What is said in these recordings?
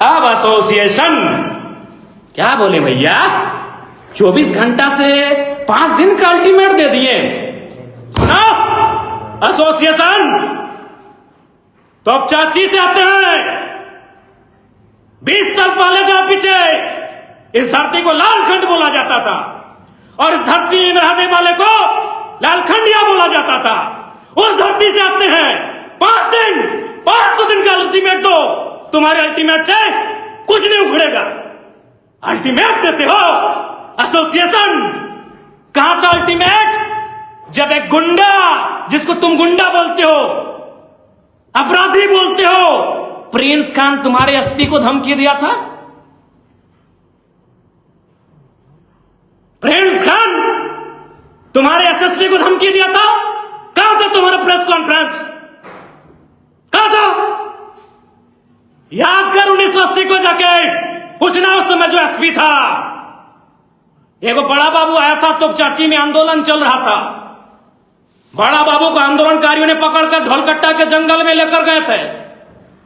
अब एसोसिएशन क्या बोले भैया, 24 घंटा से 5 दिन का अल्टीमेट दे दिए। सुना एसोसिएशन तो अब चाची से आते हैं। 20 साल पहले जो पीछे इस धरती को लालखंड बोला जाता था और इस धरती में रहने वाले को लालखंडिया बोला जाता था। उस धरती से आते हैं 500 दिन का अल्टीमेट दो। तुम्हारे अल्टीमेट से कुछ नहीं उखड़ेगा। अल्टीमेट देते हो एसोसिएशन। कहां था अल्टीमेट जब एक गुंडा, जिसको तुम गुंडा बोलते हो, अपराधी बोलते हो, प्रिंस खान तुम्हारे एसपी को धमकी दिया था। प्रिंस खान तुम्हारे एसएसपी को धमकी दिया था। कहां था तुम्हारा प्रेस कॉन्फ्रेंस? कहां था? याद कर 1980 को जाके उस समय जो एसपी था, एगो बड़ा बाबू आया था तो चाची में आंदोलन चल रहा था। बड़ा बाबू को आंदोलनकारियों ने पकड़कर ढोलकट्टा के जंगल में लेकर गए थे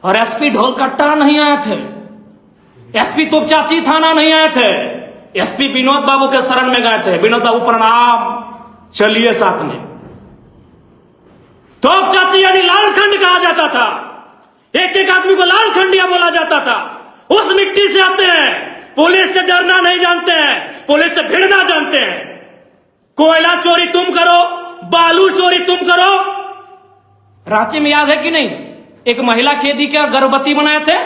और एसपी ढोलकट्टा नहीं आए थे, एसपी तोपचाची थाना नहीं आए थे, एसपी विनोद बाबू के शरण में गए थे। विनोद बाबू प्रणाम, चलिए साथ में। तोपचाची यानी लालखंड कहा जाता था। एक एक आदमी को लालखंडिया बोला जाता था। उस मिट्टी से आते हैं। पुलिस से डरना नहीं जानते हैं, पुलिस से भिड़ना जानते हैं। कोयला चोरी तुम करो, बालू चोरी तुम करो। रांची में याद है कि नहीं, एक महिला कैदी का गर्भवती बनाए थे।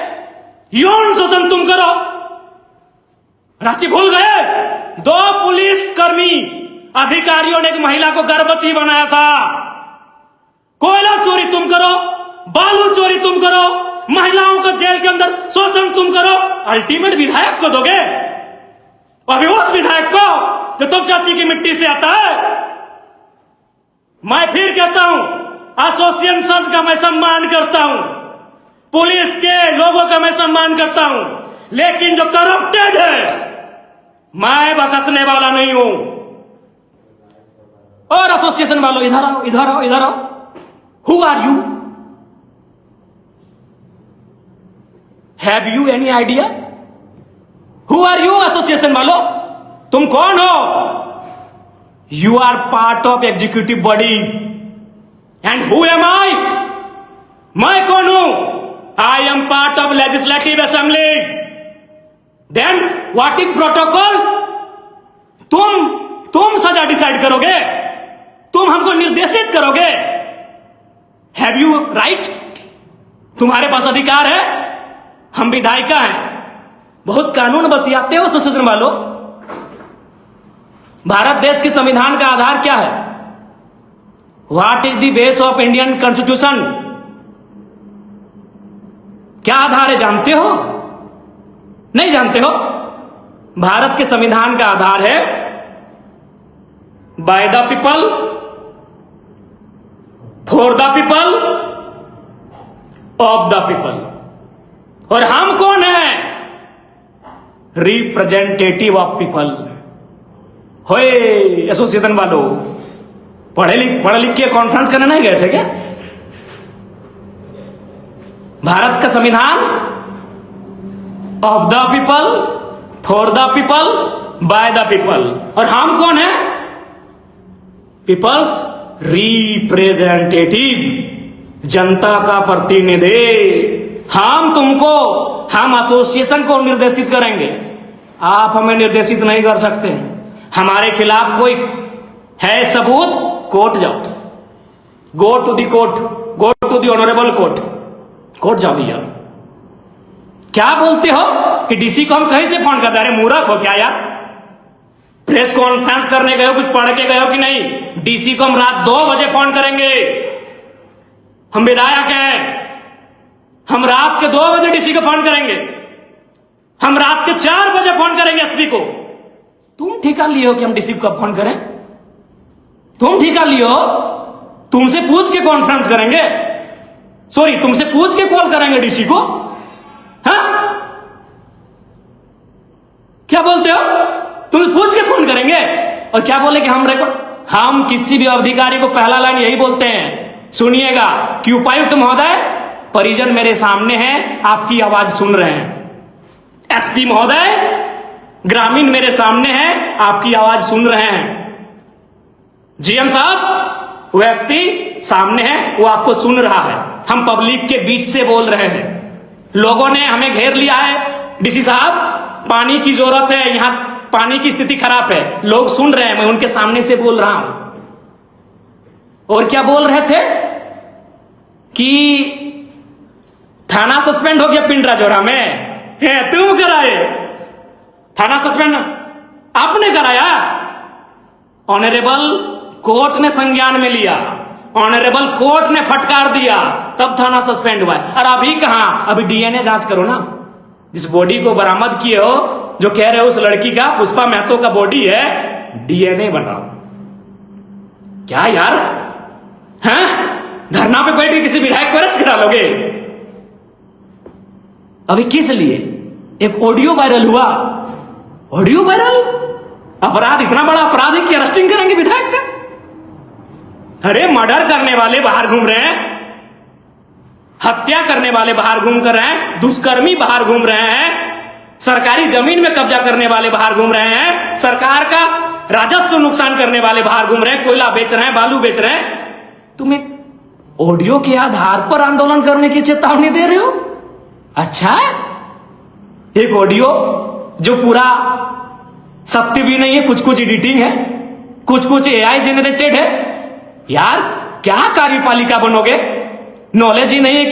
यौन शोषण तुम करो। रांची भूल गए? 2 पुलिस कर्मी अधिकारियों ने एक महिला को गर्भवती बनाया था। कोयला चोरी तुम करो, बालू चोरी तुम करो, महिलाओं का जेल के अंदर शोषण तुम करो। अल्टीमेट विधायक को दोगे? अभी उस विधायक को जो तुम चाची की मिट्टी से आता है। मैं फिर कहता हूं, एसोसिएशन का मैं सम्मान करता हूं, पुलिस के लोगों का मैं सम्मान करता हूं, लेकिन जो करप्टेड है मैं बखसने वाला नहीं हूं। और एसोसिएशन वालों इधर आओ, इधर आओ, इधर आओ। Who are you? Have you any idea? Who are you association वालों? तुम कौन हो? You are part of executive body and who am I? मैं कौन हूं? I am part of legislative assembly. Then what is protocol? तुम सजा decide करोगे, तुम हमको निर्देशित करोगे। Have you right? तुम्हारे पास अधिकार है। हम विधायिका हैं, बहुत कानून बतियाते हो एसोसिएशन वालों। भारत देश के संविधान का आधार क्या है? What is the base of Indian constitution? क्या आधार है जानते हो? नहीं जानते हो? भारत के संविधान का आधार है by the people, for the people, of the people. और हम कौन है? Representative of people. होए एसोसिएशन वालों, पढ़े लिख के कॉन्फ्रेंस करने नहीं गए थे क्या? भारत का संविधान of the people, for the people, by the people. और हम कौन है? पीपल्स रिप्रेजेंटेटिव, जनता का प्रतिनिधि। हम एसोसिएशन को निर्देशित करेंगे, आप हमें निर्देशित नहीं कर सकते। हमारे खिलाफ कोई है सबूत, कोर्ट जाओ, go to the court, go to the honourable court, court जाओ भैया। क्या बोलते हो कि डीसी को हम कहीं से फोन करते? अरे मूर्ख हो क्या यार? प्रेस कॉन्फ्रेंस करने गए हो, कुछ पढ़ के गए हो कि नहीं? डीसी को हम रात 2 बजे फोन करेंगे। हम विधायक हैं, हम रात के 2 बजे डीसी को फोन करेंगे, हम रात के 4 बजे फोन करेंगे एसपी को। तुम ठेका लिए हो कि हम डीसी को फोन करें? तुम ठेका लिए हो? तुमसे पूछ के कॉन्फ्रेंस करेंगे, सॉरी तुमसे पूछ के कॉल करेंगे डीसी को? हाँ, क्या बोलते हो? तुम पूछ के फोन करेंगे और क्या बोले कि हम किसी भी अधिकारी को पहला लाइन यही बोलते हैं, सुनिएगा कि उपायुक्त महोदय, परिजन मेरे सामने हैं, आपकी आवाज सुन रहे हैं। एसपी महोदय, ग्रामीण मेरे सामने है, आपकी आवाज सुन रहे हैं। जीएम साहब, व्यक्ति सामने है, वो आपको सुन रहा है। हम पब्लिक के बीच से बोल रहे हैं। लोगों ने हमें घेर लिया है। डीसी साहब, पानी की जरूरत है, यहां पानी की स्थिति खराब है। लोग सुन रहे हैं, मैं उनके सामने से बोल रहा हूं। और क्या बोल रहे थे कि थाना सस्पेंड हो गया पिंडरा जोरा में। तुम कराए थाना सस्पेंड? आपने कराया? ऑनरेबल कोर्ट ने संज्ञान में लिया, ऑनरेबल कोर्ट ने फटकार दिया, तब थाना सस्पेंड हुआ। और अभी कहां? अभी डीएनए जांच करो ना। जिस बॉडी को बरामद किए हो, जो कह रहे हो उस लड़की का, पुष्पा महतो का बॉडी है, डीएनए बनाओ। क्या यार, हैं? धरना पे बैठ के किसी विधायक को अरेस्ट करा लोगे? अभी किस लिए? एक ऑडियो वायरल हुआ। Audio viral? अपराध इतना बड़ा अपराध है कि अरेस्टिंग करेंगे विधायक का? अरे मर्डर करने वाले बाहर घूम रहे हैं, हत्या करने वाले बाहर घूम कर रहे हैं, दुष्कर्मी बाहर घूम रहे हैं, सरकारी जमीन में कब्जा करने वाले बाहर घूम रहे हैं, सरकार का राजस्व नुकसान करने वाले बाहर घूम रहे हैं, कोयला बेच रहे हैं, बालू बेच रहे हैं। तुम एक ऑडियो के आधार पर आंदोलन करने की चेतावनी दे रहे हो? अच्छा, एक ऑडियो जो पूरा सत्य भी नहीं है, कुछ कुछ एडिटिंग है, कुछ कुछ एआई जेनरेटेड है। यार क्या कार्यपालिका बनोगे? नॉलेज ही नहीं है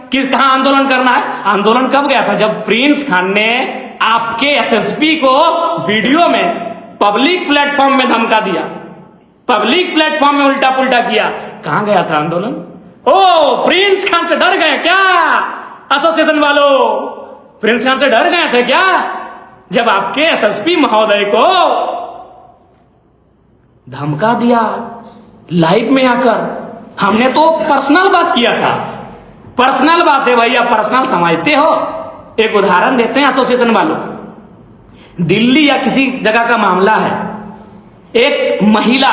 कि कहां आंदोलन करना है। आंदोलन कब गया था? जब प्रिंस खान ने आपके एसएसपी को वीडियो में पब्लिक प्लेटफॉर्म में धमका दिया, पब्लिक प्लेटफॉर्म में उल्टा पुल्टा किया। कहां गया था आंदोलन? ओ, प्रिंस खान से डर गए क्या एसोसिएशन वालों? प्रिंस खान से डर गए थे क्या जब आपके एसएसपी महोदय को धमका दिया लाइव में आकर? हमने तो पर्सनल बात किया था। पर्सनल बात है भैया, पर्सनल समझते हो। एक उदाहरण देते हैं एसोसिएशन वालों। दिल्ली या किसी जगह का मामला है, एक महिला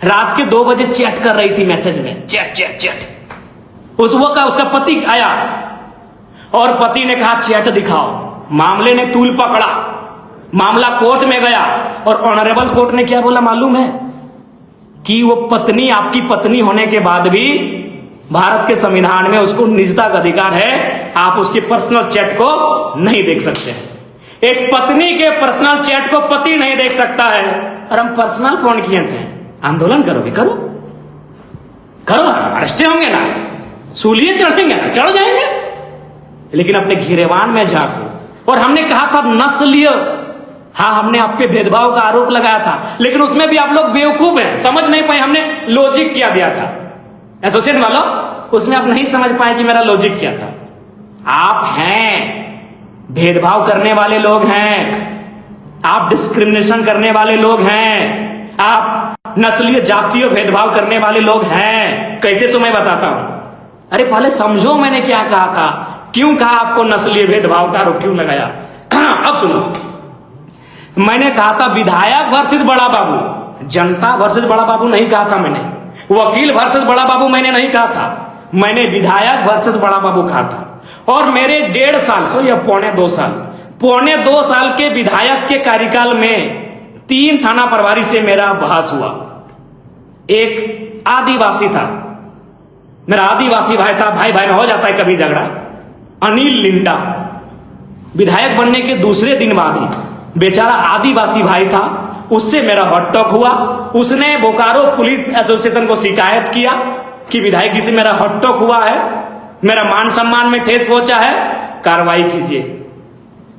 रात के 2 बजे चैट कर रही थी, मैसेज में चैट चैट चैट। उस वक्त उसका पति आया और पति ने कहा चैट दिखाओ। मामले ने तूल पकड़ा, मामला कोर्ट में गया और ऑनरेबल कोर्ट ने क्या बोला मालूम है? कि वो पत्नी, आपकी पत्नी होने के बाद भी भारत के संविधान में उसको निजता का अधिकार है, आप उसके पर्सनल चैट को नहीं देख सकते हैं। एक पत्नी के पर्सनल चैट को पति नहीं देख सकता है। और हम पर्सनल फोन किए थे। आंदोलन करोगे? करो करो, अरेस्ट होंगे ना, सूलिए चढ़ेंगे ना, चढ़ जाएंगे, लेकिन अपने घिरेवान में झांको। और हमने कहा था नस्लीय, हाँ, हमने आप पे भेदभाव का आरोप लगाया था, लेकिन उसमें भी आप लोग बेवकूफ हैं, समझ नहीं पाए। हमने लॉजिक क्या दिया था एसोसिएशन वालों, उसमें आप नहीं समझ पाए कि मेरा लॉजिक क्या था। आप हैं भेदभाव करने वाले लोग हैं, आप डिस्क्रिमिनेशन करने वाले लोग हैं, आप नस्लीय जातीय भेदभाव करने वाले लोग हैं। कैसे तो मैं बताता हूं। अरे पहले समझो मैंने क्या कहा था, क्यों कहा आपको नस्लीय भेदभाव का आरोप क्यों लगाया। अब सुनो, मैंने कहा था विधायक वर्सेस बड़ा बाबू, जनता वर्सेस बड़ा बाबू नहीं कहा था मैंने, वकील वर्सेस बड़ा बाबू मैंने नहीं कहा था, मैंने विधायक वर्सेस बड़ा बाबू कहा था। और मेरे 1.5 साल सो या पौने 2 साल के विधायक के कार्यकाल में 3 थाना प्रभारी से मेरा बहस हुआ। एक आदिवासी था, मेरा आदिवासी भाई था, भाई भाई में हो जाता है कभी झगड़ा, अनिल लिंडा। विधायक बनने के दूसरे दिन बाद ही बेचारा आदिवासी भाई था, उससे मेरा हॉट टॉक हुआ। उसने बोकारो पुलिस एसोसिएशन को शिकायत किया कि विधायक जी से मेरा हॉट टॉक हुआ है, मेरा मान सम्मान में ठेस पहुंचा है, कार्रवाई कीजिए।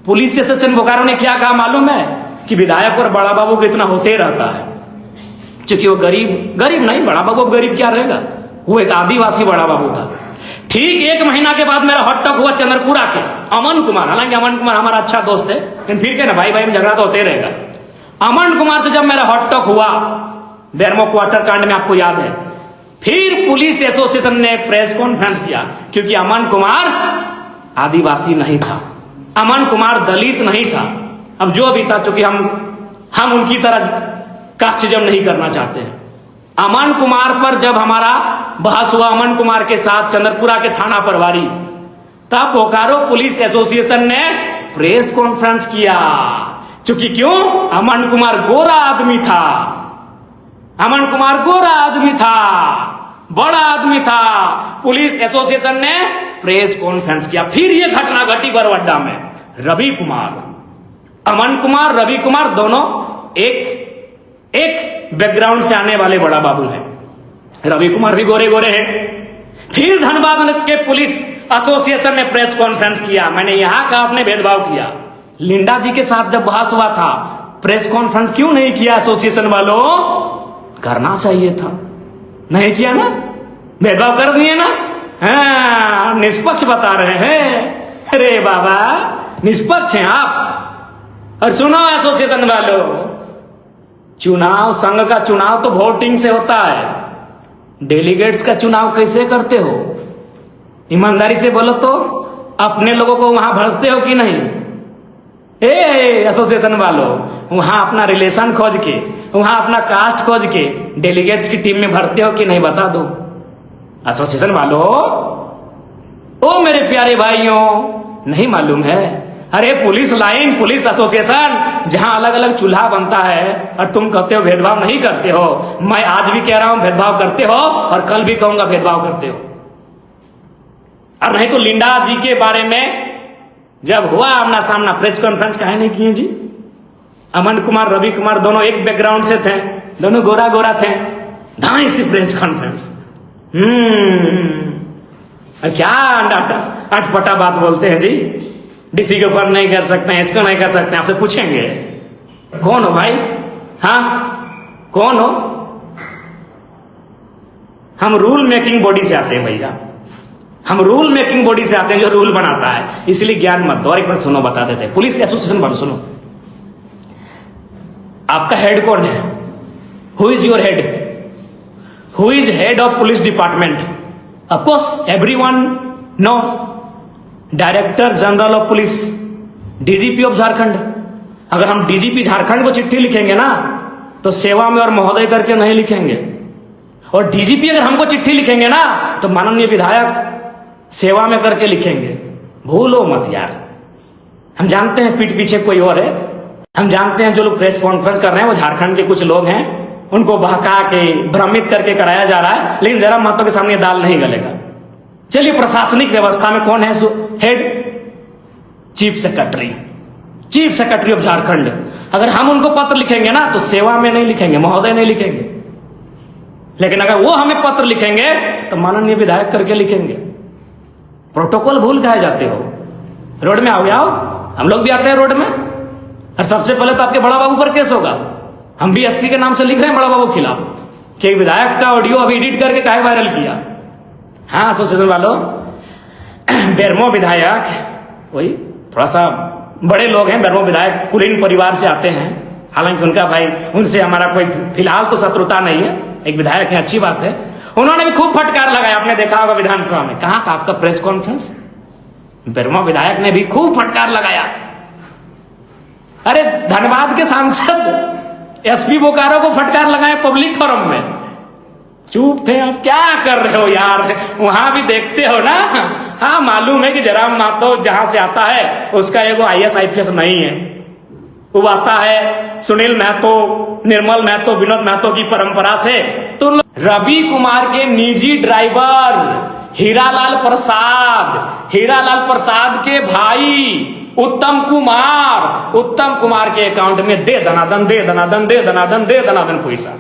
पुलिस एसोसिएशन बोकारो ने क्या कहा मालूम है? कि विधायक और बड़ा बाबू को इतना होते रहता है, क्योंकि वो गरीब नहीं, बड़ा बाबू गरीब क्या रहेगा, वो एक आदिवासी बड़ा बाबू था। ठीक 1 महीना के बाद मेरा हॉट टॉक हुआ चंद्रपुरा के अमन कुमार, हालांकि अमन कुमार हमारा अच्छा दोस्त है, लेकिन फिर क्या ना, भाई भाई में झगड़ा तो होते रहेगा। अमन कुमार से जब मेरा हॉट टॉक हुआ बेरमो क्वार्टर कांड में, आपको याद है, फिर पुलिस एसोसिएशन ने प्रेस कॉन्फ्रेंस किया, क्योंकि अमन कुमार आदिवासी नहीं था, अमन कुमार दलित नहीं था। अब जो भी था, चूंकि हम उनकी तरह कास्टिज्म नहीं करना चाहते हैं। अमन कुमार पर जब हमारा बहस हुआ, अमन कुमार के साथ चंद्रपुरा के थाना प्रभारी, तब बोकारो पुलिस एसोसिएशन ने प्रेस कॉन्फ्रेंस किया। क्योंकि क्यों? अमन कुमार गोरा आदमी था, अमन कुमार गोरा आदमी था, बड़ा आदमी था। पुलिस एसोसिएशन ने प्रेस कॉन्फ्रेंस किया। फिर ये घटना घटी बरवड्डा में। रवि कुमार, अमन कुमार, रवि कुमार दोनों एक बैकग्राउंड से आने वाले बड़ा बाबू हैं। रवि कुमार भी गोरे गोरे हैं। फिर धनबाद के पुलिस एसोसिएशन ने प्रेस कॉन्फ्रेंस किया। मैंने यहां का आपने भेदभाव किया। लिंडा जी के साथ जब बहस हुआ था, प्रेस कॉन्फ्रेंस क्यों नहीं किया एसोसिएशन वालों? करना चाहिए था, नहीं किया ना, भेदभाव कर दिए ना। हाँ, निष्पक्ष बता रहे हैं। अरे बाबा, निष्पक्ष हैं आप। और सुनो एसोसिएशन वालों, चुनाव, संघ का चुनाव तो वोटिंग से होता है। डेलीगेट्स का चुनाव कैसे करते हो? ईमानदारी से बोलो तो, अपने लोगों को वहां भरते हो कि नहीं? एसोसिएशन वालों, वहां अपना रिलेशन खोज के, वहां अपना कास्ट खोज के डेलीगेट्स की टीम में भरते हो कि नहीं? बता दो एसोसिएशन वालों। ओ मेरे प्यारे भाइयों, नहीं मालूम है? अरे पुलिस लाइन, पुलिस एसोसिएशन, जहां अलग अलग चूल्हा बनता है और तुम कहते हो भेदभाव नहीं करते हो। मैं आज भी कह रहा हूं भेदभाव करते हो, और कल भी कहूंगा भेदभाव करते हो। और नहीं तो लिंडा जी के बारे में जब हुआ आमना सामना, प्रेस कॉन्फ्रेंस काहे नहीं किए जी? अमन कुमार, रवि कुमार दोनों एक बैकग्राउंड से थे, दोनों गोरा गोरा थे, ढाई सी प्रेस कॉन्फ्रेंस। क्या अटपटा बात बोलते हैं जी? डीसी के ऊपर नहीं कर सकते हैं, इसको नहीं कर सकते हैं। आपसे पूछेंगे कौन हो भाई? हाँ, कौन हो? हम रूल मेकिंग बॉडी से आते हैं भैया, हम रूल मेकिंग बॉडी से आते हैं जो रूल बनाता है। इसलिए ज्ञान मत दो। और एक बार सुनो, बता देते हैं। पुलिस एसोसिएशन वालों सुनो, आपका हेड कौन है? Who is your head? Who is head of police department? Of course everyone know, director general of police, DGP of Jharkhand. अगर हम डीजीपी झारखंड को चिट्ठी लिखेंगे ना, तो सेवा में और महोदय करके नहीं लिखेंगे। और डीजीपी अगर हमको चिट्ठी लिखेंगे ना, तो माननीय विधायक सेवा में करके लिखेंगे। भूलो मत यार। हम जानते हैं पीठ पीछे कोई और है। हम जानते हैं जो लोग प्रेस कॉन्फ्रेंस कर रहे हैं वो झारखंड के कुछ लोग हैं, उनको बहका के भ्रमित करके कराया जा रहा है। लेकिन जरा महतो के सामने दाल नहीं गलेगा। चलिए, प्रशासनिक व्यवस्था में कौन है head? Chief secretary, chief secretary of Jharkhand. अगर हम उनको पत्र लिखेंगे ना, तो सेवा में नहीं लिखेंगे, महोदय नहीं लिखेंगे। लेकिन अगर वो हमें पत्र लिखेंगे तो माननीय विधायक करके लिखेंगे। प्रोटोकॉल भूल गए जाते हो। रोड में आओ, हम लोग भी आते हैं रोड में, और सबसे पहले तो आपके बड़ा बाबू पर केस होगा। हम भी एसपी के नाम से लिख रहे हैं बड़ा बाबू खिलाफ कि एक विधायक का ऑडियो अभी एडिट करके काहे वायरल किया। हाँ एसोसिएशन वालों, बेरमो विधायक, वही थोड़ा सा बड़े लोग हैं। बेरमो विधायक कुलीन परिवार से आते हैं। हालांकि उनका भाई, उनसे हमारा कोई फिलहाल तो शत्रुता नहीं है। एक विधायक है, अच्छी बात है। उन्होंने भी खूब फटकार लगाया, आपने देखा होगा विधानसभा में। कहां था आपका प्रेस कॉन्फ्रेंस? बेरमो विधायक ने भी खूब फटकार लगाया। अरे धनबाद के सांसद एसपी बोकारो को फटकार लगाए पब्लिक फोरम में। चुप थे। आप क्या कर रहे हो यार? वहां भी देखते हो ना। हाँ, मालूम है कि जयराम महतो जहां से आता है उसका एगो IAS IPS नहीं है। वो आता है सुनील महतो, निर्मल महतो, विनोद महतो की परंपरा से। तो रवि कुमार के निजी ड्राइवर हीरालाल प्रसाद के भाई उत्तम कुमार के अकाउंट में दे दनादन पैसा।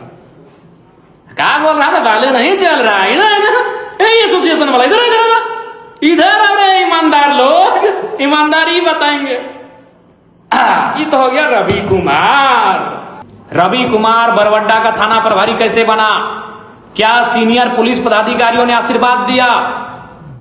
क्या बोल रहा था? डाले नहीं चल रहा है। इधर एसोसिएशन वाला इधर अरे ईमानदार लोग ईमानदारी बताएंगे। ये तो हो गया रवि कुमार बरवड्डा का थाना प्रभारी कैसे बना? क्या सीनियर पुलिस पदाधिकारियों ने आशीर्वाद दिया?